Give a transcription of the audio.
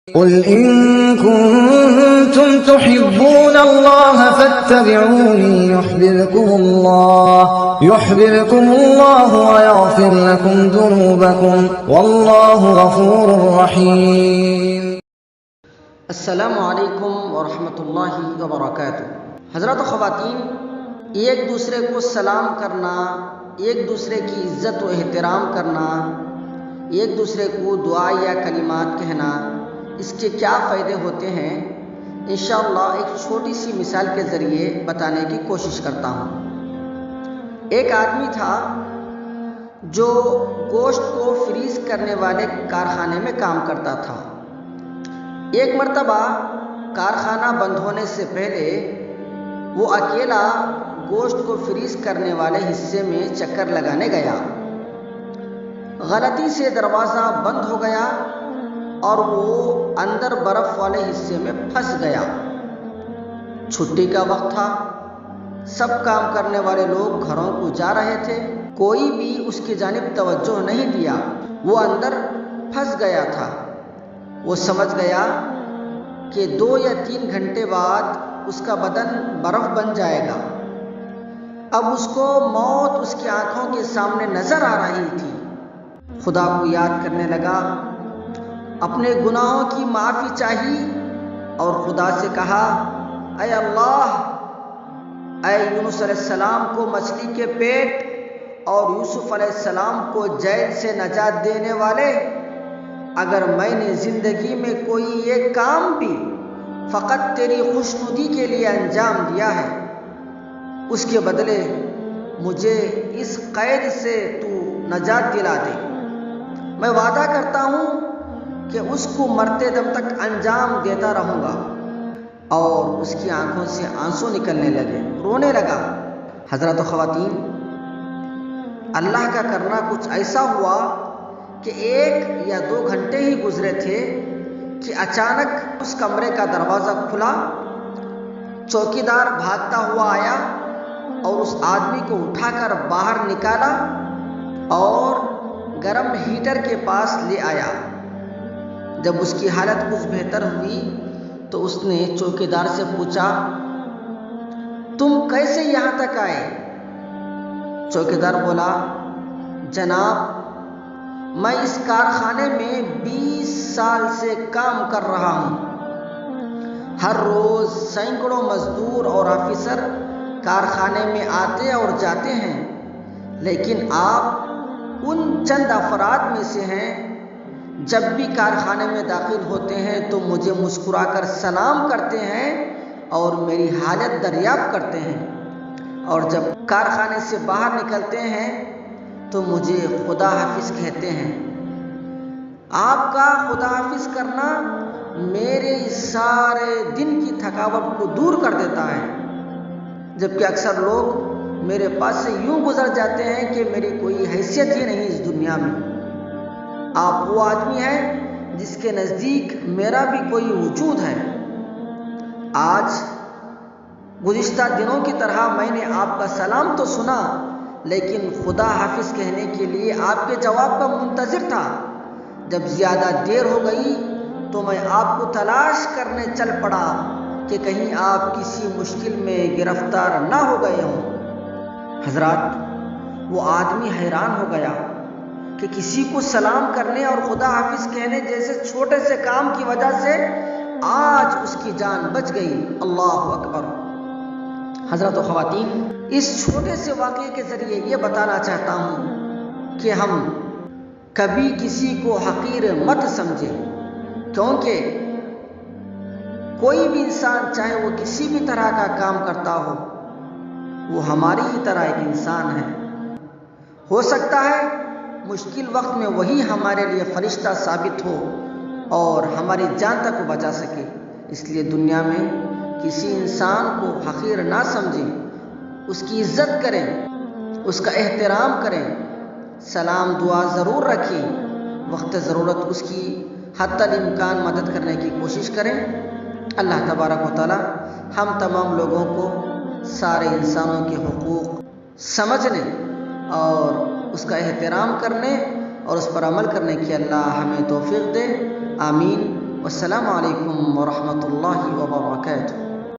قل إن كنتم تحبون الله فاتبعوني يحببكم الله ويغفر لكم ذنوبكم والله غفور رحيم۔ السلام علیکم ورحمۃ اللہ وبرکاتہ۔ حضرات و خواتین، ایک دوسرے کو سلام کرنا، ایک دوسرے کی عزت و احترام کرنا، ایک دوسرے کو دعا یا کلمات کہنا، اس کے کیا فائدے ہوتے ہیں انشاءاللہ ایک چھوٹی سی مثال کے ذریعے بتانے کی کوشش کرتا ہوں۔ ایک آدمی تھا جو گوشت کو فریز کرنے والے کارخانے میں کام کرتا تھا۔ ایک مرتبہ کارخانہ بند ہونے سے پہلے وہ اکیلا گوشت کو فریز کرنے والے حصے میں چکر لگانے گیا۔ غلطی سے دروازہ بند ہو گیا اور وہ اندر برف والے حصے میں پھنس گیا۔ چھٹی کا وقت تھا، سب کام کرنے والے لوگ گھروں کو جا رہے تھے، کوئی بھی اس کی جانب توجہ نہیں دیا۔ وہ اندر پھنس گیا تھا۔ وہ سمجھ گیا کہ 2 یا 3 گھنٹے بعد اس کا بدن برف بن جائے گا۔ اب اس کو موت اس کی آنکھوں کے سامنے نظر آ رہی تھی۔ خدا کو یاد کرنے لگا، اپنے گناہوں کی معافی چاہی اور خدا سے کہا، اے اللہ، اے یونس علیہ السلام کو مچھلی کے پیٹ اور یوسف علیہ السلام کو جیل سے نجات دینے والے، اگر میں نے زندگی میں کوئی ایک کام بھی فقط تیری خوشنودی کے لیے انجام دیا ہے، اس کے بدلے مجھے اس قید سے تو نجات دلا دے۔ میں وعدہ کرتا ہوں کہ اس کو مرتے دم تک انجام دیتا رہوں گا۔ اور اس کی آنکھوں سے آنسو نکلنے لگے، رونے لگا۔ حضرات و خواتین، اللہ کا کرنا کچھ ایسا ہوا کہ 1 یا 2 گھنٹے ہی گزرے تھے کہ اچانک اس کمرے کا دروازہ کھلا، چوکیدار بھاگتا ہوا آیا اور اس آدمی کو اٹھا کر باہر نکالا اور گرم ہیٹر کے پاس لے آیا۔ جب اس کی حالت کچھ بہتر ہوئی تو اس نے چوکیدار سے پوچھا، تم کیسے یہاں تک آئے؟ چوکیدار بولا، جناب، میں اس کارخانے میں 20 سال سے کام کر رہا ہوں۔ ہر روز سینکڑوں مزدور اور آفیسر کارخانے میں آتے اور جاتے ہیں، لیکن آپ ان چند افراد میں سے ہیں، جب بھی کارخانے میں داخل ہوتے ہیں تو مجھے مسکرا کر سلام کرتے ہیں اور میری حالت دریافت کرتے ہیں، اور جب کارخانے سے باہر نکلتے ہیں تو مجھے خدا حافظ کہتے ہیں۔ آپ کا خدا حافظ کرنا میرے سارے دن کی تھکاوٹ کو دور کر دیتا ہے، جبکہ اکثر لوگ میرے پاس سے یوں گزر جاتے ہیں کہ میری کوئی حیثیت ہی نہیں اس دنیا میں۔ آپ وہ آدمی ہیں جس کے نزدیک میرا بھی کوئی وجود ہے۔ آج گزشتہ دنوں کی طرح میں نے آپ کا سلام تو سنا، لیکن خدا حافظ کہنے کے لیے آپ کے جواب کا منتظر تھا۔ جب زیادہ دیر ہو گئی تو میں آپ کو تلاش کرنے چل پڑا کہ کہیں آپ کسی مشکل میں گرفتار نہ ہو گئے ہوں۔ حضرات، وہ آدمی حیران ہو گیا کہ کسی کو سلام کرنے اور خدا حافظ کہنے جیسے چھوٹے سے کام کی وجہ سے آج اس کی جان بچ گئی۔ اللہ اکبر۔ حضرات و خواتین، اس چھوٹے سے واقعے کے ذریعے یہ بتانا چاہتا ہوں کہ ہم کبھی کسی کو حقیر مت سمجھیں، کیونکہ کوئی بھی انسان چاہے وہ کسی بھی طرح کا کام کرتا ہو، وہ ہماری ہی طرح ایک انسان ہے۔ ہو سکتا ہے مشکل وقت میں وہی ہمارے لیے فرشتہ ثابت ہو اور ہماری جان تک کو بچا سکے۔ اس لیے دنیا میں کسی انسان کو حقیر نہ سمجھیں، اس کی عزت کریں، اس کا احترام کریں، سلام دعا ضرور رکھیں، وقت ضرورت اس کی حتی الامکان مدد کرنے کی کوشش کریں۔ اللہ تبارک و تعالی ہم تمام لوگوں کو سارے انسانوں کے حقوق سمجھنے اور اس کا احترام کرنے اور اس پر عمل کرنے کی اللہ ہمیں توفیق دے۔ آمین۔ والسلام علیکم ورحمۃ اللہ وبرکاتہ.